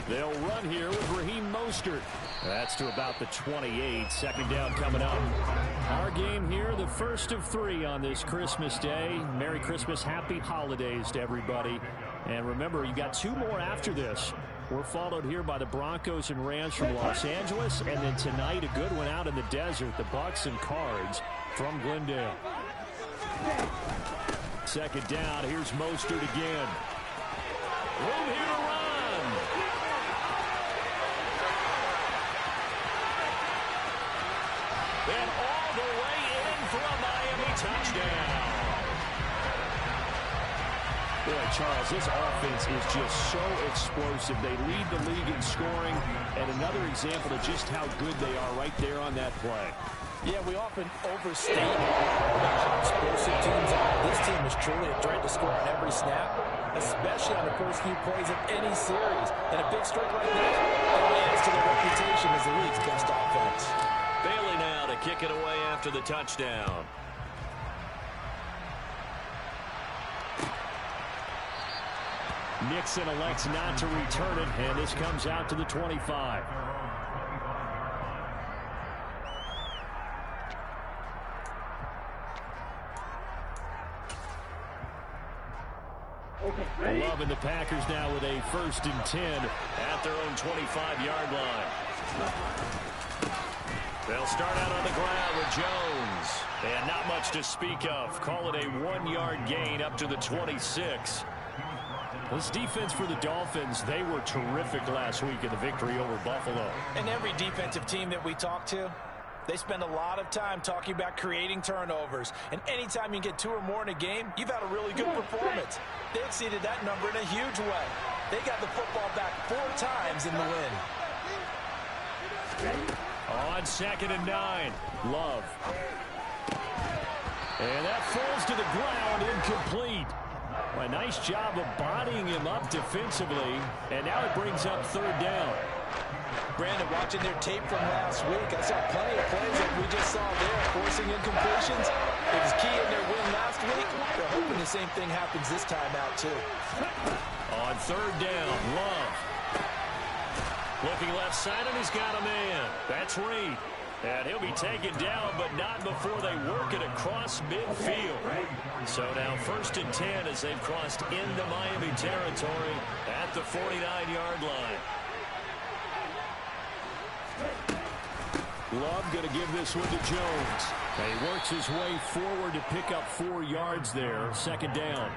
They'll run here with Raheem Mostert. That's to about the 28. Second down coming up. Our game here, the first of 3 on this Christmas Day. Merry Christmas, happy holidays to everybody. And remember, you got 2 more after this. We're followed here by the Broncos and Rams from Los Angeles. And then tonight, a good one out in the desert, the Bucks and Cards from Glendale. Second down, here's Mostert again. Room here to run. And all the way in for a Miami touchdown. Boy, Charles, this offense is just so explosive. They lead the league in scoring, and another example of just how good they are right there on that play. Yeah, we often overstate how explosive teams are. This team is truly a threat to score on every snap, especially on the first few plays of any series. And a big streak like that only adds to their reputation as the league's best offense. Bailey now to kick it away after the touchdown. Nixon elects not to return it, and this comes out to the 25. Love and the Packers now with a 1st and 10 at their own 25-yard line. They'll start out on the ground with Jones. And not much to speak of. Call it a 1-yard gain up to the 26. This defense for the Dolphins, they were terrific last week in the victory over Buffalo. And every defensive team that we talk to, they spend a lot of time talking about creating turnovers. And anytime you get 2 or more in a game, you've had a really good performance. They exceeded that number in a huge way. They got the football back 4 times in the win. On 2nd and 9, Love. And that falls to the ground, incomplete. A nice job of bodying him up defensively, and now it brings up 3rd down. Brandon, watching their tape from last week, I saw plenty of plays like we just saw there, forcing incompletions. It was key in their win last week. They're hoping the same thing happens this time out, too. On 3rd down, Love. Looking left side, and he's got a man. That's Reed. And he'll be taken down, but not before they work it across midfield. So now 1st and 10 as they've crossed into Miami territory at the 49-yard line. Love going to give this one to Jones. And he works his way forward to pick up 4 yards there. 2nd down.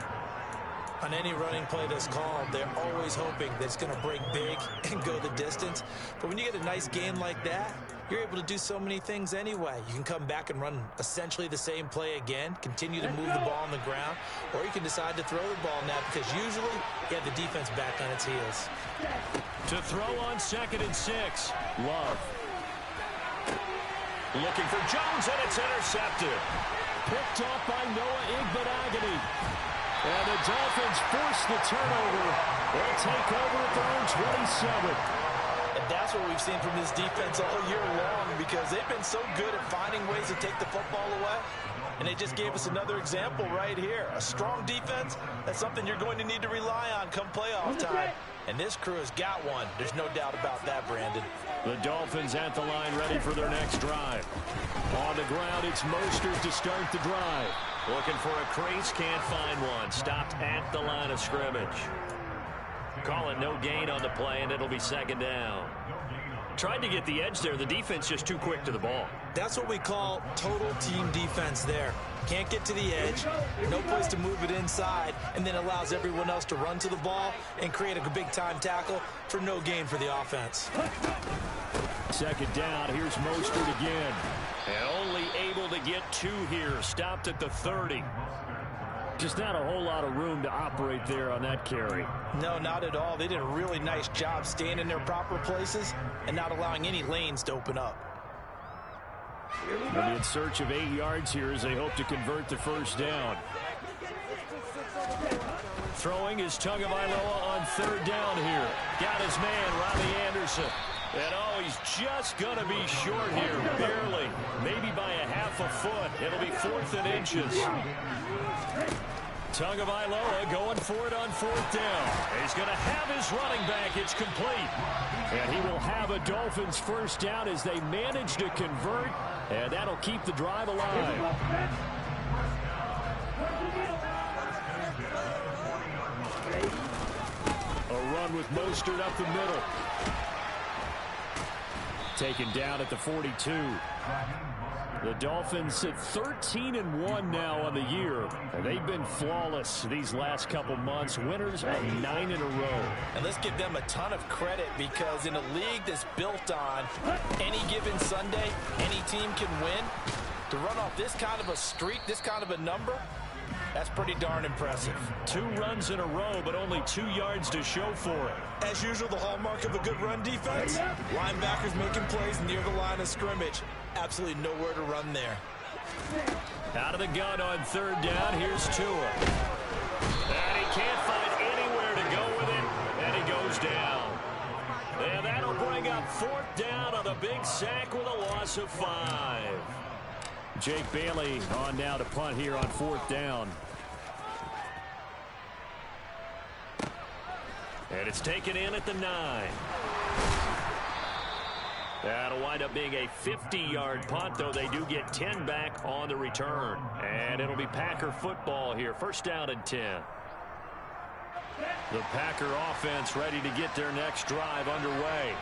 On any running play that's called, they're always hoping that it's going to break big and go the distance. But when you get a nice game like that, you're able to do so many things anyway. You can come back and run essentially the same play again, continue to move the ball on the ground, or you can decide to throw the ball now because usually you have the defense back on its heels. To throw on 2nd and 6, Love. Looking for Jones, and it's intercepted. Picked off by Noah Igbenogany. And the Dolphins force the turnover. They'll take over at their own 27. And that's what we've seen from this defense all year long because they've been so good at finding ways to take the football away. And they just gave us another example right here. A strong defense, that's something you're going to need to rely on come playoff time. And this crew has got one. There's no doubt about that, Brandon. The Dolphins at the line ready for their next drive. On the ground, it's Mostert to start the drive. Looking for a crease, can't find one. Stopped at the line of scrimmage. Call it no gain on the play, and it'll be 2nd down. Tried to get the edge there. The defense just too quick to the ball. That's what we call total team defense there. Can't get to the edge, no place to move it inside, and then allows everyone else to run to the ball and create a big-time tackle for no gain for the offense. 2nd down, here's Mostert again. And only able to get 2 here, stopped at the 30. Just not a whole lot of room to operate there on that carry. No, not at all. They did a really nice job staying in their proper places and not allowing any lanes to open up. They'll be in search of 8 yards here as they hope to convert the 1st down. Throwing is Tagovailoa on 3rd down here. Got his man, Robbie Anderson. And oh, he's just going to be short here, barely. Maybe by a half a foot. It'll be 4th and inches. Tagovailoa going for it on 4th down. He's going to have his running back. It's complete. And he will have a Dolphins first down as they manage to convert. And that'll keep the drive alive. A run with Mostert up the middle. Taken down at the 42. The Dolphins at 13-1 now on the year. And they've been flawless these last couple months. Winners of 9 in a row. And let's give them a ton of credit, because in a league that's built on any given Sunday, any team can win. To run off this kind of a streak, this kind of a number, that's pretty darn impressive. 2 runs in a row, but only 2 yards to show for it. As usual, the hallmark of a good run defense. Linebackers making plays near the line of scrimmage. Absolutely nowhere to run there. Out of the gun on 3rd down. Here's Tua. And he can't find anywhere to go with it. And he goes down. And that'll bring up 4th down on the big sack with a loss of 5. Jake Bailey on now to punt here on 4th down. And it's taken in at the 9. That'll wind up being a 50-yard punt, though they do get 10 back on the return. And it'll be Packer football here. First down and 10. The Packer offense ready to get their next drive underway.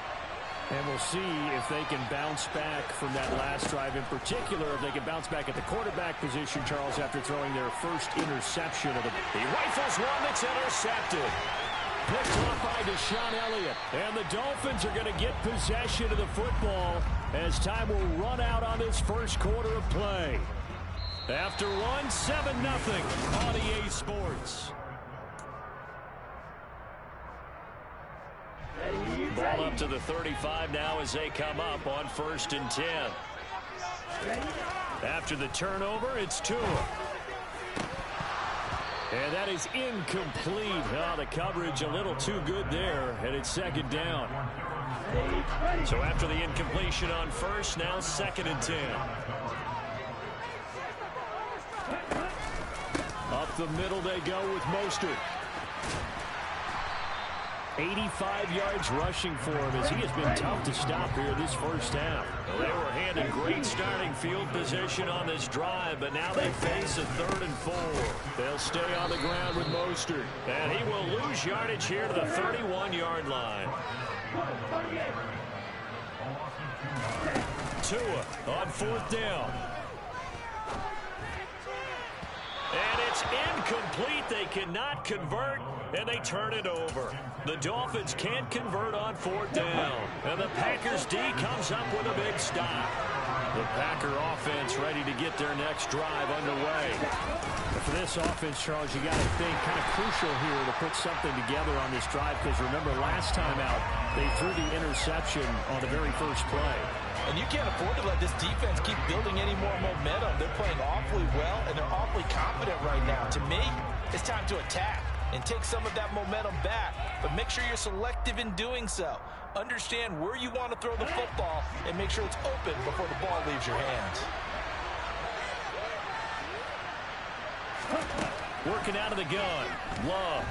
And we'll see if they can bounce back from that last drive. In particular, if they can bounce back at the quarterback position, Charles, after throwing their first interception of the... He rifles one that's intercepted. Picked off by Deshaun Elliott. And the Dolphins are going to get possession of the football as time will run out on this first quarter of play. After one, 7-0 on EA Sports. Ball up to the 35 now as they come up on 1st and 10. After the turnover, it's Tua. And that is incomplete. Oh, the coverage a little too good there, and it's 2nd down. So after the incompletion on 1st, now 2nd and 10. Up the middle they go with Mostert. 85 yards rushing for him as he has been tough to stop here this first half. Well, they were handed great starting field position on this drive, but now they face a 3rd and 4. They'll stay on the ground with Mostert, and he will lose yardage here to the 31-yard line. Tua on 4th down. And it's incomplete. They cannot convert, and they turn it over. The Dolphins can't convert on 4th down. And the Packers D comes up with a big stop. The Packer offense ready to get their next drive underway. But for this offense, Charles, you got to think kind of crucial here to put something together on this drive, because remember last time out, they threw the interception on the very first play. And you can't afford to let this defense keep building any more momentum. They're playing awfully well, and they're awfully confident right now. To me, it's time to attack and take some of that momentum back. But make sure you're selective in doing so. Understand where you want to throw the football and make sure it's open before the ball leaves your hands. Working out of the gun. Love.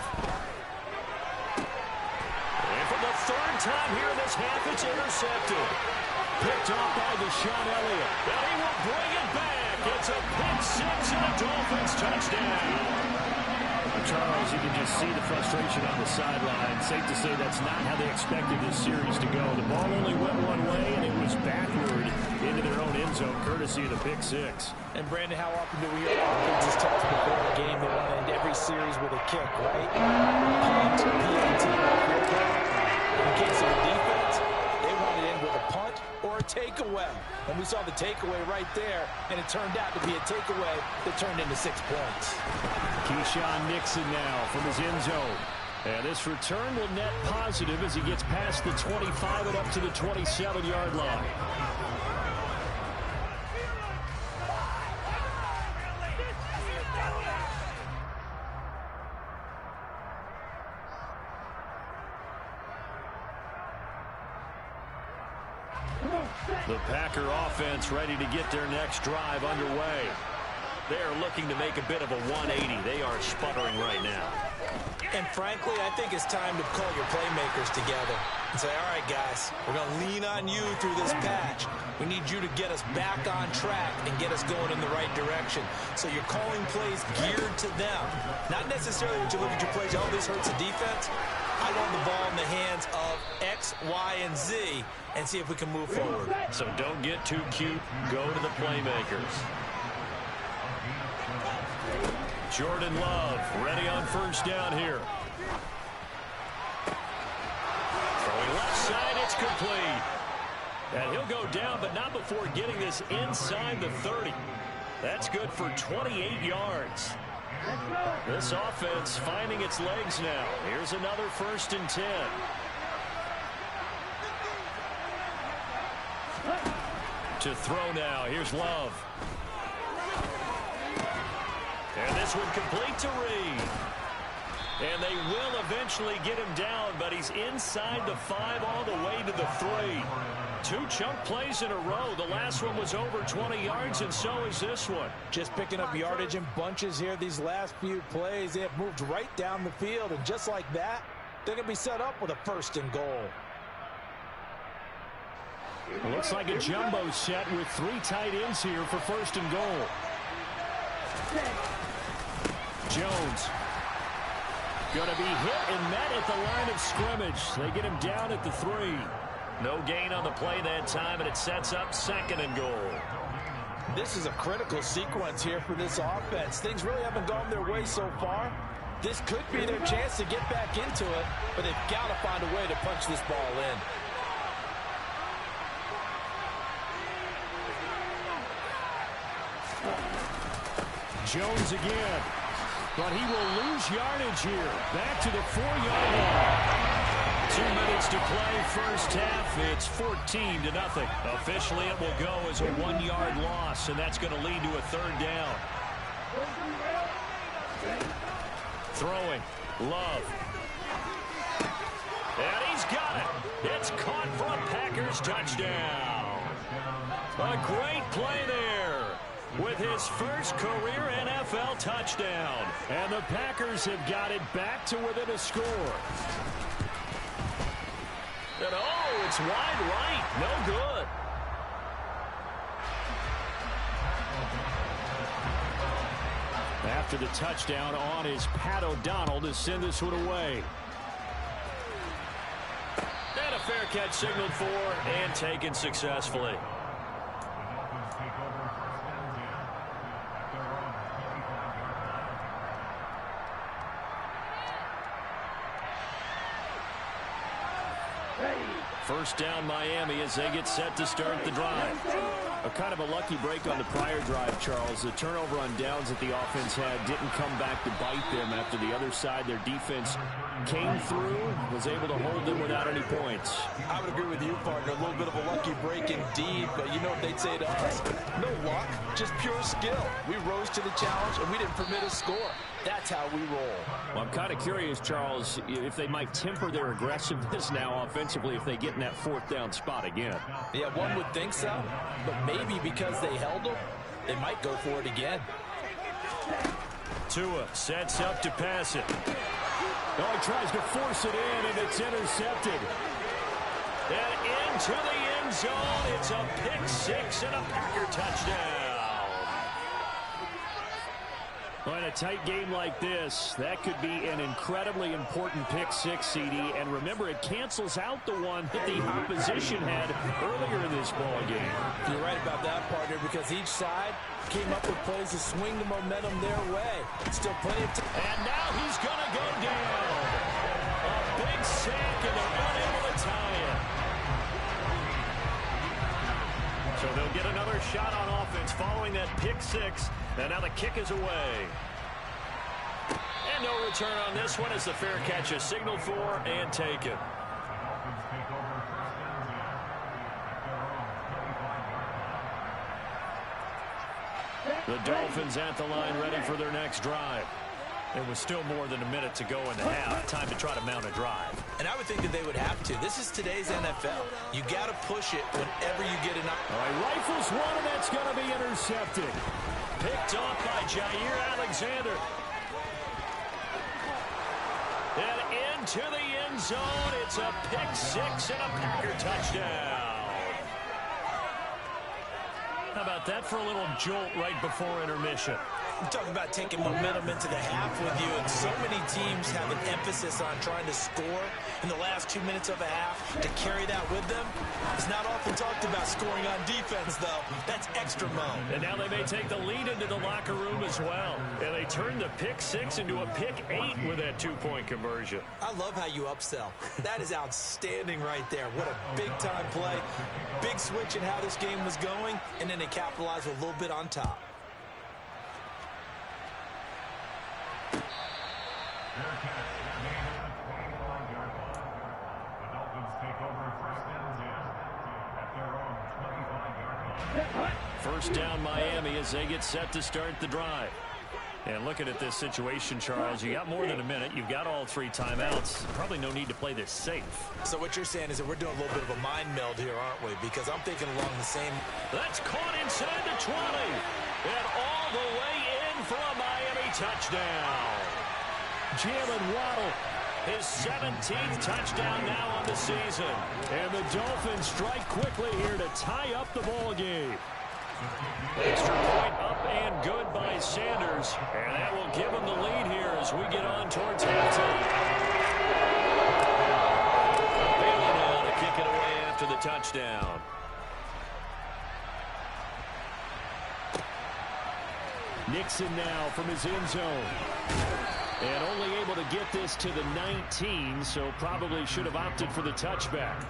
And for the 3rd time here in this half, it's intercepted. Picked off by Deshaun Elliott. And he will bring it back. It's a pick 6 and a Dolphins touchdown. Charles, you can just see the frustration on the sideline. Safe to say that's not how they expected this series to go. The ball only went one way, and it was backward into their own end zone, courtesy of the pick 6. And, Brandon, how often do we hear offenses tell us before the game they want to end every series with a kick, right? Punt, PAT, in case of the defense, they want to end with a punt or a takeaway. And we saw the takeaway right there, and it turned out to be a takeaway that turned into 6 points. Keyshawn Nixon now from his end zone. And this return will net positive as he gets past the 25 and up to the 27-yard line. The Packer offense ready to get their next drive underway. They are looking to make a bit of a 180. They are sputtering right now. And frankly, I think it's time to call your playmakers together and say, all right, guys, we're going to lean on you through this patch. We need you to get us back on track and get us going in the right direction. So you're calling plays geared to them. Not necessarily when you look at your plays, oh, this hurts the defense. I want the ball in the hands of X, Y, and Z and see if we can move forward. So don't get too cute. Go to the playmakers. Jordan Love ready on first down here. Throwing left side, it's complete. And he'll go down, but not before getting this inside the 30. That's good for 28 yards. This offense finding its legs now. Here's another 1st and 10. To throw now. Here's Love. And this one complete to Reed. And they will eventually get him down, but he's inside the 5 all the way to the 3. 2 chunk plays in a row. The last one was over 20 yards, and so is this one. Just picking up yardage in bunches here. These last few plays, they have moved right down the field, and just like that, they're going to be set up with a 1st and goal. It looks like a jumbo set with 3 tight ends here for 1st and goal. Jones going to be hit and met at the line of scrimmage. They get him down at the 3. No gain on the play that time, and it sets up 2nd and goal. This is a critical sequence here for this offense. Things really haven't gone their way so far. This could be their chance to get back into it, but they've got to find a way to punch this ball in. Jones again, but he will lose yardage here. Back to the 4-yard line. 2 minutes to play, first half. It's 14-0. Officially, it will go as a 1-yard loss, and that's going to lead to a 3rd down. Throwing, Love. And he's got it. It's caught for a Packers touchdown. A great play there with his first career NFL touchdown. And the Packers have got it back to within a score. And oh, it's wide right. No good. After the touchdown on is Pat O'Donnell to send this one away. And a fair catch signaled for and taken successfully. First down Miami as they get set to start the drive. A kind of a lucky break on the prior drive, Charles. The turnover on downs that the offense had didn't come back to bite them after the other side. Their defense came through, was able to hold them without any points. I would agree with you, partner. A little bit of a lucky break indeed, but you know what they'd say to us? No luck, just pure skill. We rose to the challenge, and we didn't permit a score. That's how we roll. Well, I'm kind of curious, Charles, if they might temper their aggressiveness now offensively if they get in that 4th down spot again. Yeah, one would think so, but maybe because they held them, they might go for it again. Tua sets up to pass it. Oh, he tries to force it in, and it's intercepted. And into the end zone, it's a pick 6 and a Packer touchdown. Well, in a tight game like this, that could be an incredibly important pick 6, CD. And remember, it cancels out the one that the opposition had earlier in this ball game. You're right about that, partner, because each side came up with plays to swing the momentum their way. Still plenty of time. And now he's going to go down. A big sack, and they're unable to tie it. So they'll get another shot on offense following that pick 6. And now the kick is away. And no return on this one as the fair catch is signaled for and taken. The Dolphins at the line ready for their next drive. It was still more than a minute to go in the half. Time to try to mount a drive. And I would think that they would have to. This is today's NFL. You got to push it whenever you get an... All right, rifles one, and that's going to be intercepted. Picked off by Jair Alexander. And into the end zone. It's a pick six and a Packer touchdown. How about that for a little jolt right before intermission? I'm talking about taking momentum into the half with you, and so many teams have an emphasis on trying to score in the last 2 minutes of a half. To carry that with them, it's not often talked about scoring on defense, though. That's extra mode. And now they may take the lead into the locker room as well. And they turn the pick six into a pick 8 with that 2-point conversion. I love how you upsell. That is outstanding right there. What a big-time play. Big switch in how this game was going, and then they capitalize with a little bit on top. First down Miami as they get set to start the drive. And looking at this situation, Charles, you got more than a minute. You've got all 3 timeouts. Probably no need to play this safe. So what you're saying is that we're doing a little bit of a mind meld here, aren't we? Because I'm thinking along the same... That's caught inside the 20. And all the way in for a Miami touchdown. Jalen Waddle, his 17th touchdown now on the season. And the Dolphins strike quickly here to tie up the ball game. Extra point up and good by Sanders. And that will give them the lead here as we get on towards halftime. Bailey now to kick it away after the touchdown. Nixon now from his end zone. And only able to get this to the 19, so probably should have opted for the touchback.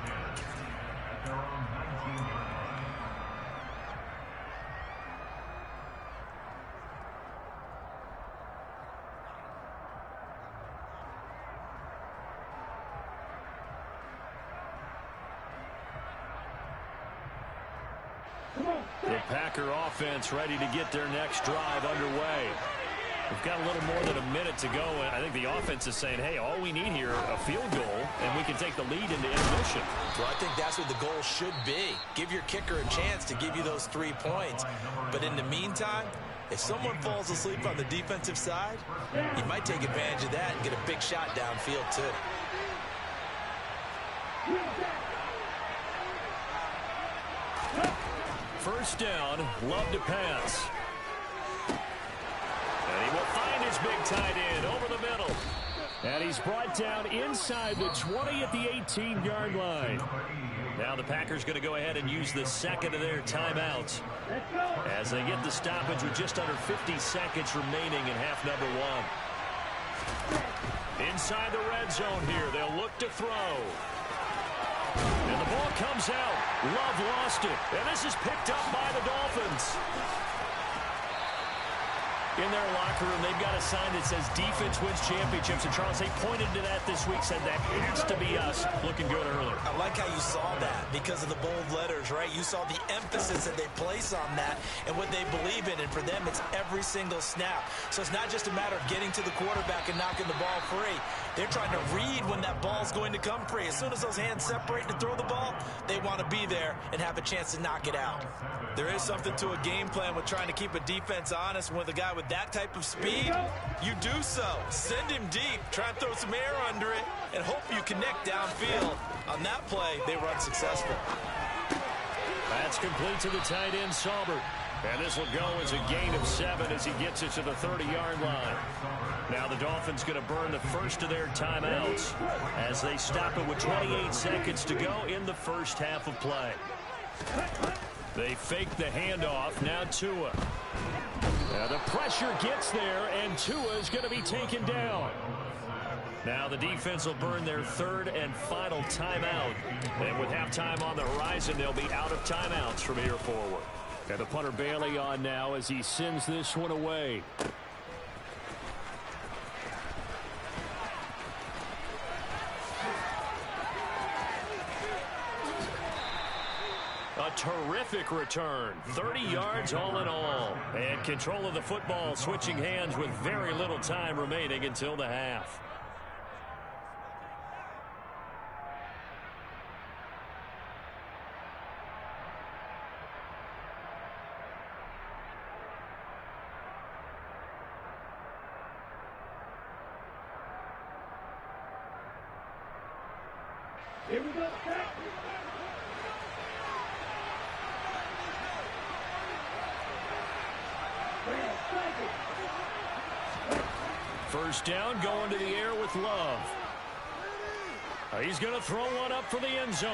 The Packer offense ready to get their next drive underway. We've got a little more than a minute to go. I think the offense is saying, hey, all we need here, a field goal, and we can take the lead into intermission. Well, I think that's what the goal should be. Give your kicker a chance to give you those 3 points. But in the meantime, if someone falls asleep on the defensive side, you might take advantage of that and get a big shot downfield, too. First down, Love to pass. And he will find his big tight end over the middle. And he's brought down inside the 20 at the 18-yard line. Now the Packers going to go ahead and use the second of their timeouts as they get the stoppage with just under 50 seconds remaining in half number 1. Inside the red zone here, they'll look to throw. And the ball comes out. Love lost it. And this is picked up by the Dolphins. In their locker room, they've got a sign that says defense wins championships. And Charles, they pointed to that this week, said that has to be us. Looking good earlier. I like how you saw that because of the bold letters, right? You saw the emphasis that they place on that and what they believe in. And for them, it's every single snap. So it's not just a matter of getting to the quarterback and knocking the ball free. They're trying to read when that ball's going to come free. As soon as those hands separate to throw the ball, they want to be there and have a chance to knock it out. There is something to a game plan with trying to keep a defense honest. With a guy with that type of speed, you do so. Send him deep, try and throw some air under it, and hope you connect downfield. On that play, they were unsuccessful. That's complete to the tight end, Saubert. And this will go as a gain of 7 as he gets it to the 30-yard line. Now the Dolphins going to burn the first of their timeouts as they stop it with 28 seconds to go in the first half of play. They fake the handoff. Now Tua. Now the pressure gets there, and Tua is going to be taken down. Now the defense will burn their third and final timeout. And with halftime on the horizon, they'll be out of timeouts from here forward. And the punter Bailey on now as he sends this one away. A terrific return. 30 yards all in all. And control of the football switching hands with very little time remaining until the half. Here we go. First down, going to the air with Love. He's going to throw one up for the end zone.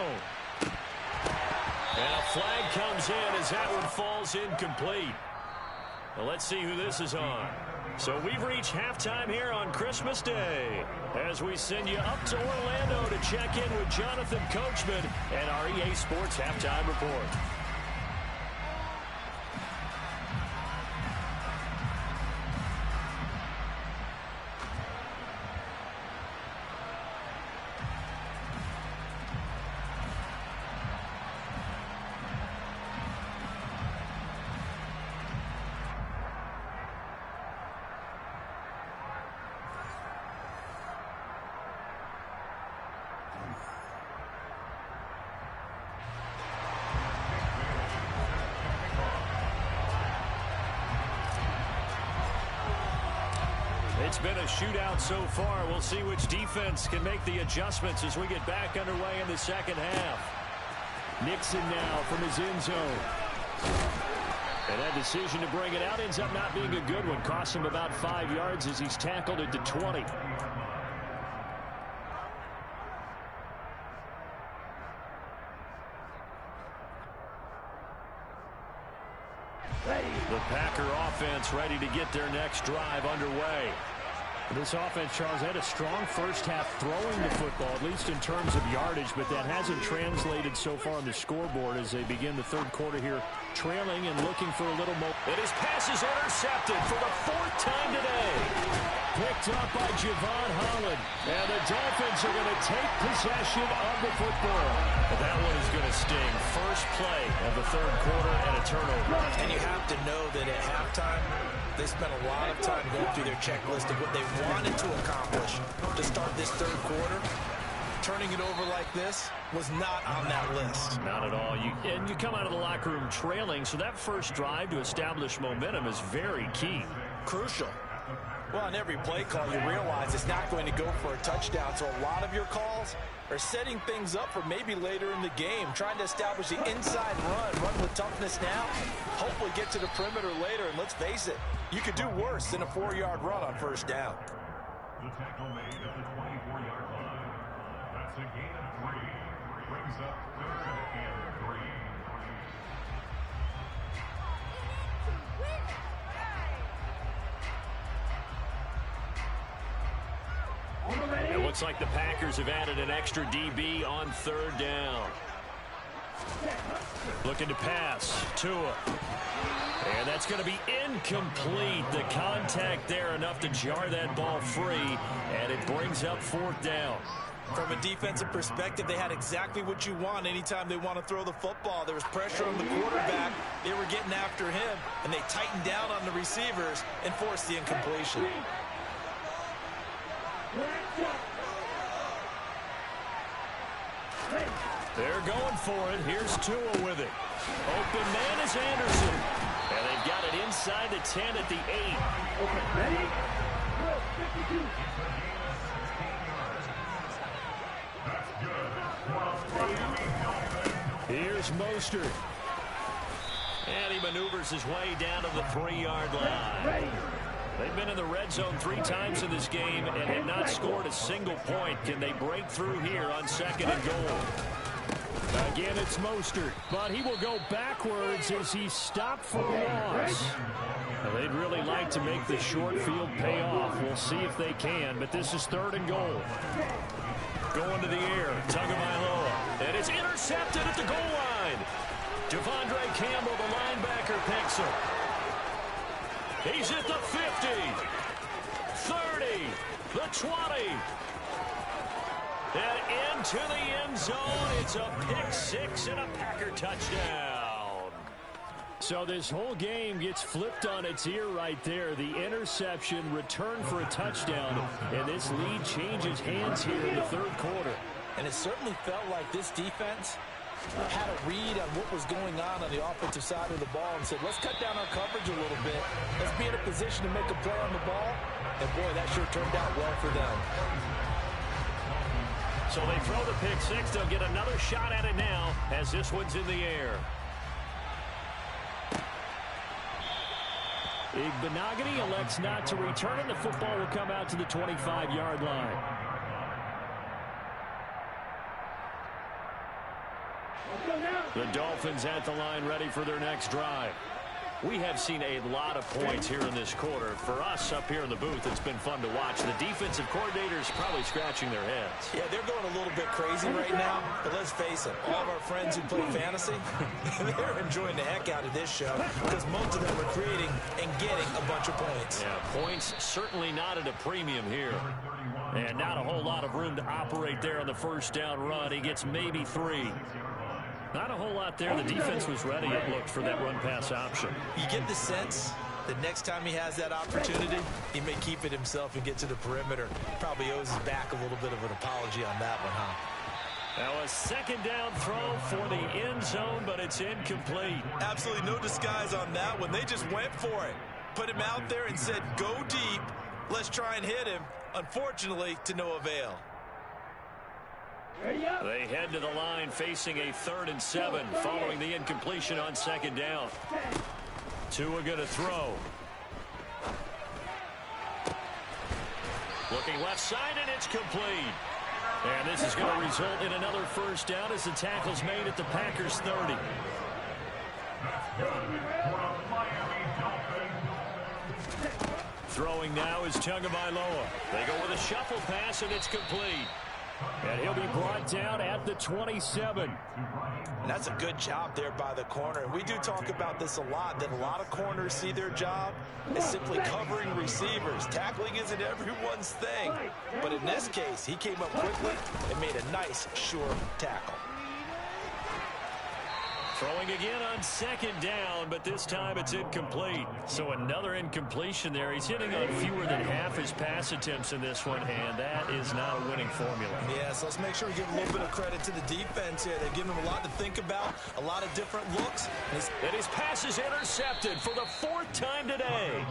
And a flag comes in as that one falls incomplete. Well, let's see who this is on. So we've reached halftime here on Christmas Day as we send you up to Orlando to check in with Jonathan Coachman and our EA Sports Halftime Report. It's been a shootout so far. We'll see which defense can make the adjustments as we get back underway in the second half. Nixon now from his end zone. And that decision to bring it out ends up not being a good one. Costs him about 5 yards as he's tackled at the 20. The Packer offense ready to get their next drive underway. This offense, Charles, had a strong first half throwing the football, at least in terms of yardage, but that hasn't translated so far on the scoreboard as they begin the third quarter here, trailing and looking for a little more. And his pass is intercepted for the fourth time today. Picked up by Javon Holland. And the Dolphins are going to take possession of the football. But that one is going to sting. First play of the third quarter and a turnover. And you have to know that at halftime, they spent a lot of time going through their checklist of what they wanted to accomplish to start this third quarter. Turning it over like this was not on that list. Not at all. And you come out of the locker room trailing, so that first drive to establish momentum is very key. Crucial. Well, on every play call, you realize it's not going to go for a touchdown, so a lot of your calls are setting things up for maybe later in the game, trying to establish the inside run with toughness now, hopefully get to the perimeter later, and let's face it, you could do worse than a 4-yard run on first down. The tackle made at the 24-yard line. That's a gain of 3. Brings up 3rd and 3. It looks like the Packers have added an extra DB on 3rd down. Looking to pass. Tua. And that's going to be incomplete. The contact there enough to jar that ball free. And it brings up 4th down. From a defensive perspective, they had exactly what you want anytime they want to throw the football. There was pressure on the quarterback. They were getting after him, and they tightened down on the receivers and forced the incompletion. They're going for it. Here's Tua with it. Open man is Anderson. And they've got it inside the 10 at the 8. Ready? Here's Mostert. And he maneuvers his way down to the 3-yard line. They've been in the red zone 3 times in this game and have not scored a single point. Can they break through here on 2nd and goal? Again, it's Mostert, but he will go backwards as he's stopped for a loss. Now, they'd really like to make the short field pay off. We'll see if they can, but this is 3rd and goal. Going to the air, Tagovailoa, and it's intercepted at the goal line. Devondre Campbell, the linebacker, picks him. He's at the 50, 30, the 20. And into the end zone. It's a pick 6 and a Packer touchdown. So this whole game gets flipped on its ear right there. The interception, return for a touchdown, and this lead changes hands here in the third quarter. And it certainly felt like this defense had a read on what was going on the offensive side of the ball and said, let's cut down our coverage a little bit. Let's be in a position to make a play on the ball. And, boy, that sure turned out well for them. So they throw the pick six. They'll get another shot at it now as this one's in the air. Igbenogany elects not to return, and the football will come out to the 25-yard line. The Dolphins at the line ready for their next drive. We have seen a lot of points here in this quarter. For us up here in the booth, it's been fun to watch. The defensive coordinators probably scratching their heads. Yeah, they're going a little bit crazy right now. But let's face it, all of our friends who play fantasy, they're enjoying the heck out of this show because most of them are creating and getting a bunch of points. Yeah, points certainly not at a premium here. And not a whole lot of room to operate there on the first down run. He gets maybe 3. Not a whole lot there. The defense was ready, it looked, for that run-pass option. You get the sense that next time he has that opportunity, he may keep it himself and get to the perimeter. Probably owes his back a little bit of an apology on that one, huh? Now a second down throw for the end zone, but it's incomplete. Absolutely no disguise on that one. They just went for it. Put him out there and said, go deep. Let's try and hit him. Unfortunately, to no avail. They head to the line facing a 3rd and 7 following the incompletion on second down. Tua going to throw. Looking left side, and it's complete. And this is going to result in another first down as the tackle's made at the Packers 30. Throwing now is Tagovailoa. They go with a shuffle pass, and it's complete. And he'll be brought down at the 27. And that's a good job there by the corner. And we do talk about this a lot, that a lot of corners see their job as simply covering receivers. Tackling isn't everyone's thing. But in this case, he came up quickly and made a nice, sure tackle. Throwing again on second down, but this time it's incomplete. So another incompletion there. He's hitting on fewer than half his pass attempts in this one, and that is not a winning formula. Yeah, so let's make sure we give a little bit of credit to the defense here. They've given him a lot to think about, a lot of different looks. And his pass is intercepted for the 4th time today.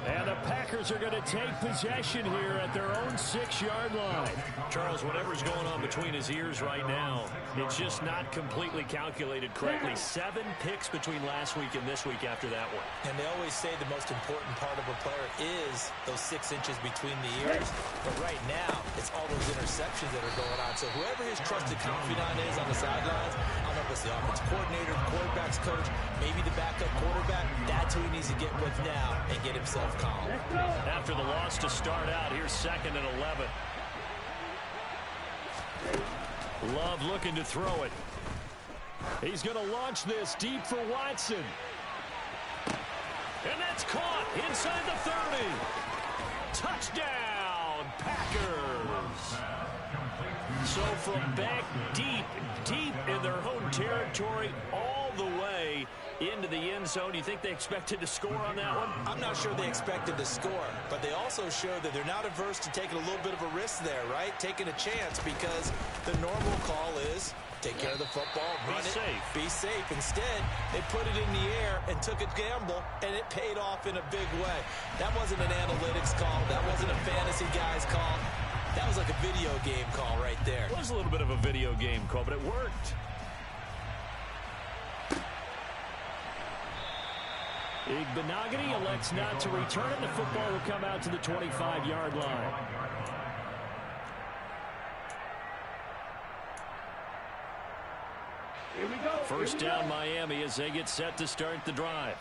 And the Packers are going to take possession here at their own 6-yard line. Charles, whatever's going on between his ears right now, it's just not completely calculated correctly. 7 picks between last week and this week after that one. And they always say the most important part of a player is those 6 inches between the ears. But right now, it's all those interceptions that are going on. So whoever his trusted confidant is on the sidelines, I don't know if it's the offensive coordinator, the quarterback's coach, maybe the backup quarterback, that's who he needs to get with now and get himself calm. After the loss to start out, here's 2nd and 11. Love looking to throw it. He's going to launch this deep for Watson. And that's caught inside the 30. Touchdown, Packers. So from back deep in their home territory, all the way into the end zone. You think they expected to score on that one? I'm not sure they expected to score, but they also showed that they're not averse to taking a little bit of a risk there, right? Taking a chance, because the normal call is take care of the football, run it, be safe. Instead, they put it in the air and took a gamble, and it paid off in a big way. That wasn't an analytics call. That wasn't a fantasy guy's call. That was like a video game call right there. It was a little bit of a video game call, but it worked. Igbenogany elects not to return it. The football will come out to the 25-yard line. Here we go. First down, Miami, as they get set to start the drive.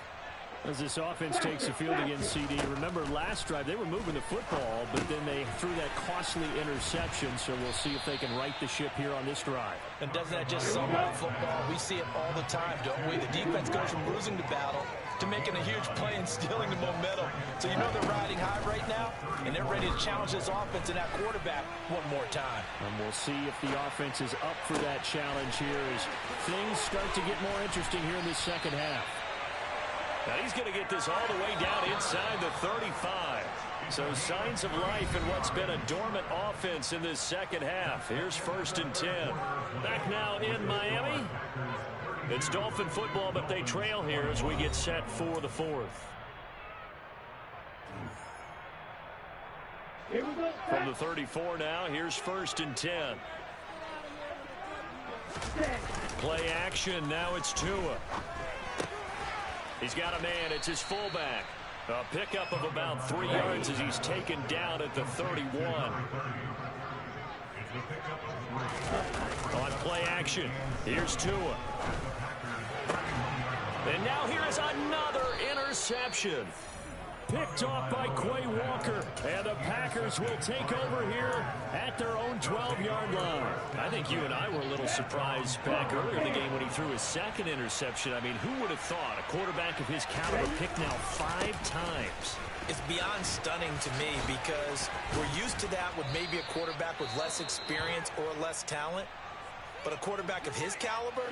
As this offense takes the field against CD. Remember, last drive, they were moving the football, but then they threw that costly interception, so we'll see if they can right the ship here on this drive. And doesn't that just sum up football? We see it all the time, don't we? The defense goes from losing the battle to making a huge play and stealing the momentum. So you know they're riding high right now, and they're ready to challenge this offense and that quarterback one more time. And we'll see if the offense is up for that challenge here as things start to get more interesting here in the second half. Now he's going to get this all the way down inside the 35. So signs of life in what's been a dormant offense in this second half. Here's 1st and 10. Back now in Miami. It's Dolphin football, but they trail here as we get set for the 4th. From the 34 now, here's 1st and 10. Play action, now it's Tua. He's got a man, it's his fullback. A pickup of about 3 yards as he's taken down at the 31. On play action, here's Tua. And now here is another interception. Picked off by Quay Walker. And the Packers will take over here at their own 12-yard line. I think you and I were a little surprised back earlier in the game when he threw his second interception. I mean, who would have thought a quarterback of his caliber picked now 5 times? It's beyond stunning to me because we're used to that with maybe a quarterback with less experience or less talent. But a quarterback of his caliber,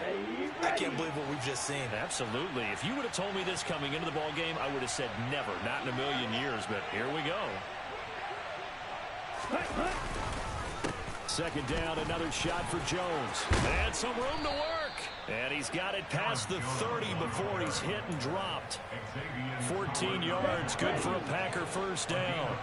I can't believe what we've just seen. Absolutely. If you would have told me this coming into the ball game, I would have said never, not in a million years. But here we go. Second down, another shot for Jones. And some room to work. And he's got it past the 30 before he's hit and dropped. 14 yards, good for a Packer first down.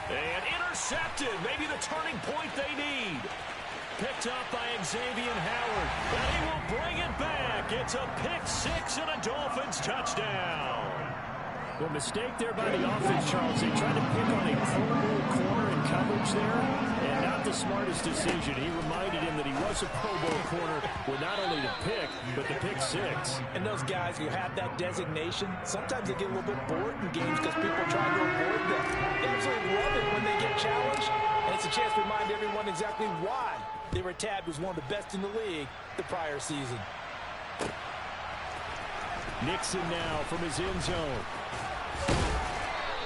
And intercepted. Maybe the turning point they need. Picked up by Xavier Howard. And he will bring it back. It's a pick-6 and a Dolphins touchdown. Well, mistake there by the offense, Charles. They tried to pick on a Pro Bowl corner in coverage there, and not the smartest decision. He reminded him that he was a Pro Bowl corner with not only the pick, but the pick-6. And those guys who have that designation, sometimes they get a little bit bored in games because people try to avoid them. They absolutely love it when they get challenged, and it's a chance to remind everyone exactly why they were tabbed as one of the best in the league the prior season. Nixon now from his end zone.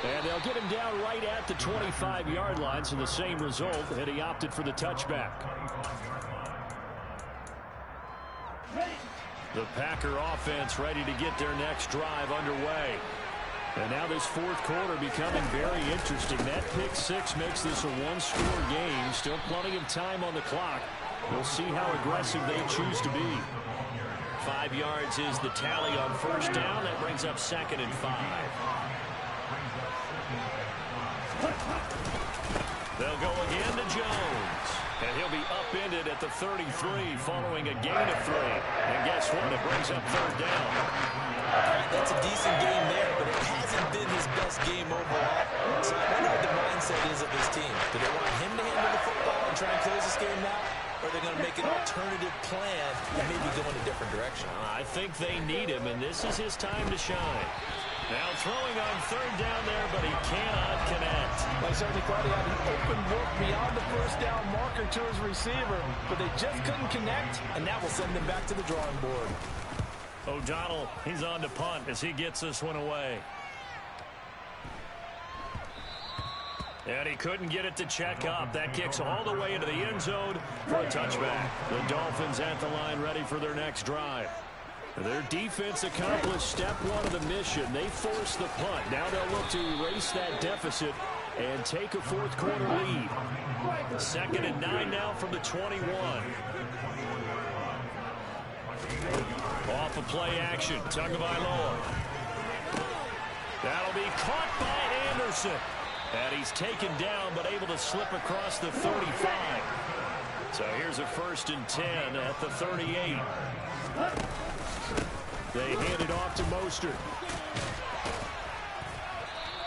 And they'll get him down right at the 25-yard line, so the same result, and he opted for the touchback. The Packer offense ready to get their next drive underway. And now this 4th quarter becoming very interesting. That pick-6 makes this a one-score game. Still plenty of time on the clock. We'll see how aggressive they choose to be. 5 yards is the tally on first down. That brings up 2nd and 5. They'll go again to Jones. And he'll be upended at the 33 following a gain of 3. And guess what? It brings up 3rd down. That's a decent game there, but it hasn't been his best game overall. So I wonder what the mindset is of his team. Do they want him to handle the football and try and close this game out? Or are they going to make an alternative plan and maybe go in a different direction? I think they need him, and this is his time to shine. Now throwing on 3rd down there, but he cannot connect. Well, I certainly thought he had an open look beyond the first down marker to his receiver, but they just couldn't connect, and that will send them back to the drawing board. O'Donnell, he's on to punt as he gets this one away. And he couldn't get it to check up. That kicks all the way into the end zone for a touchback. The Dolphins at the line ready for their next drive. Their defense accomplished step 1 of the mission. They forced the punt. Now they'll look to erase that deficit and take a 4th quarter lead. 2nd and 9 now from the 21. Off of play action. Tagovailoa. That'll be caught by Anderson. And he's taken down but able to slip across the 35. So here's a 1st and 10 at the 38. They hand it off to Mostert.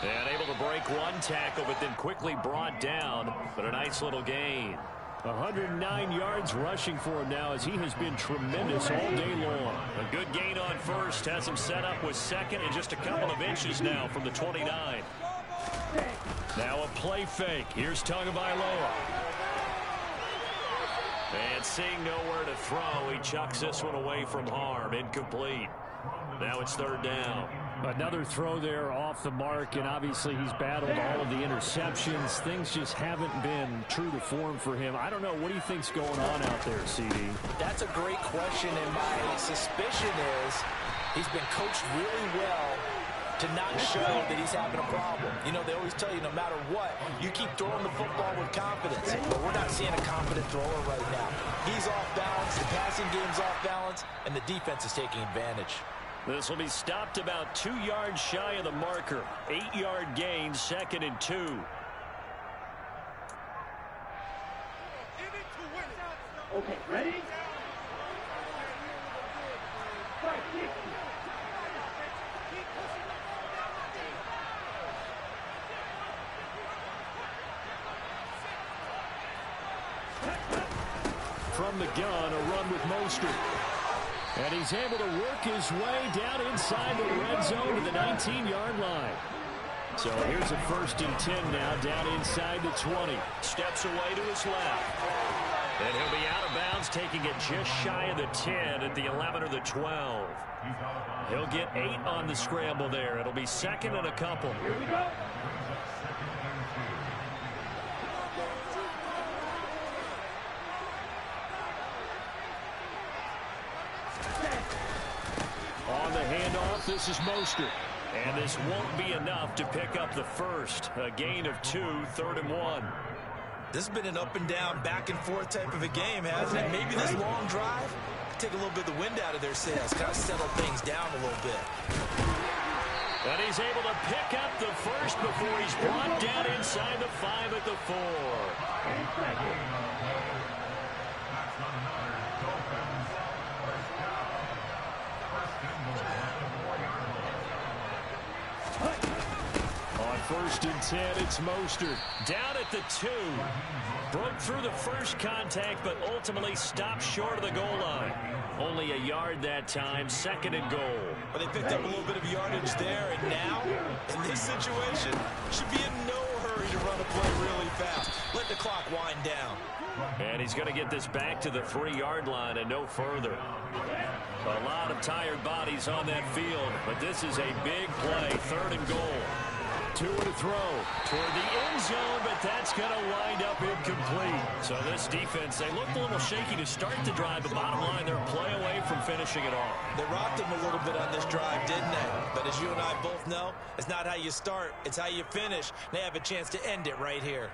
And able to break one tackle, but then quickly brought down. But a nice little gain. 109 yards rushing for him now as he has been tremendous all day long. A good gain on first. Has him set up with 2nd and just a couple of inches now from the 29. Now a play fake. Here's Tagovailoa. And seeing nowhere to throw, he chucks this one away from harm. Incomplete. Now it's third down. Another throw there off the mark, and obviously he's battled all of the interceptions. Things just haven't been true to form for him. I don't know. What do you think's going on out there, CD? That's a great question, and my suspicion is he's been coached really well to not show that he's having a problem. You know, they always tell you no matter what, you keep throwing the football with confidence. But we're not seeing a confident thrower right now. He's off balance, the passing game's off balance, and the defense is taking advantage. This will be stopped about 2 yards shy of the marker. 8-yard gain, 2nd and 2. Okay, ready? From the gun, a run with Mostert. And he's able to work his way down inside the red zone to the 19-yard line. So here's a 1st and 10 now, down inside the 20. Steps away to his left. And he'll be out of bounds, taking it just shy of the 10 at the 11 or the 12. He'll get 8 on the scramble there. It'll be 2nd and a couple. Here we go. On the handoff, this is Mostert. And this won't be enough to pick up the first. A gain of 2, 3rd and 1. This has been an up and down, back and forth type of a game, hasn't it? Maybe this long drive take a little bit of the wind out of their sails, kind of settle things down a little bit. And he's able to pick up the first before he's brought down inside the 5 at the 4. On 1st and 10, it's Mostert. Down at the 2. Broke through the first contact, but ultimately stopped short of the goal line. Only a yard that time, 2nd and goal. But they picked up a little bit of yardage there, and now, in this situation, should be in no hurry to run a play really fast. Let the clock wind down. And he's going to get this back to the 3-yard line and no further. A lot of tired bodies on that field, but this is a big play, 3rd and goal. 2 to throw toward the end zone, but that's going to wind up incomplete. So this defense, they looked a little shaky to start the drive, but bottom line, they're a play away from finishing it off. They rocked them a little bit on this drive, didn't they? But as you and I both know, it's not how you start, it's how you finish. They have a chance to end it right here.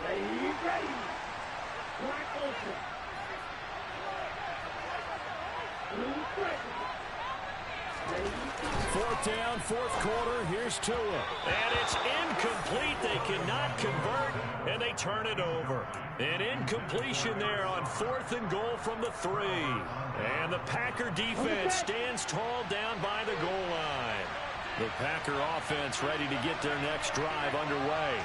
Ready. Black open. Blue present. 4th down, 4th quarter. Here's Tua. And it's incomplete. They cannot convert, and they turn it over. An incompletion there on 4th and goal from the 3. And the Packer defense stands tall down by the goal line. The Packer offense ready to get their next drive underway.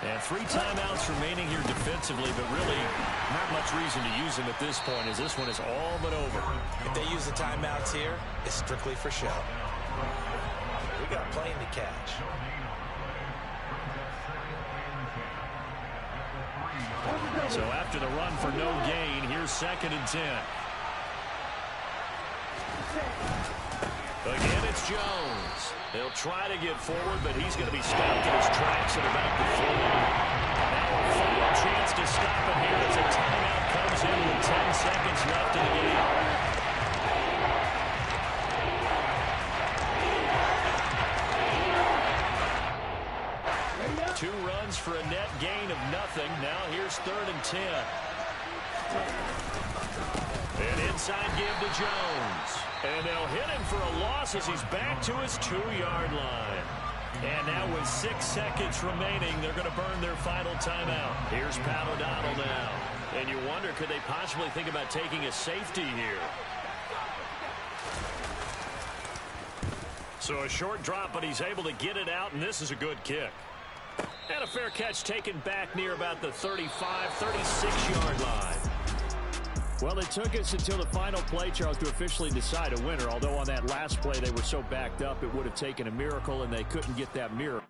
And 3 timeouts remaining here defensively, but really not much reason to use them at this point, as this one is all but over. If they use the timeouts here, it's strictly for show. We got a plane to catch. So after the run for no gain, here's 2nd and 10. Again, it's Jones. He'll try to get forward, but he's going to be stopped in his tracks at about the 4. Now a final chance to stop him here as a timeout comes in with 10 seconds left in the game. Two runs for a net gain of nothing. Now here's 3rd and 10. An inside give to Jones. And they'll hit him for a loss as he's back to his 2-yard line. And now with 6 seconds remaining, they're going to burn their final timeout. Here's Pat O'Donnell now. And you wonder, could they possibly think about taking a safety here? So a short drop, but he's able to get it out, and this is a good kick. And a fair catch taken back near about the 35, 36-yard line. Well, it took us until the final play, Charles, to officially decide a winner. Although on that last play they were so backed up, it would have taken a miracle, and they couldn't get that miracle.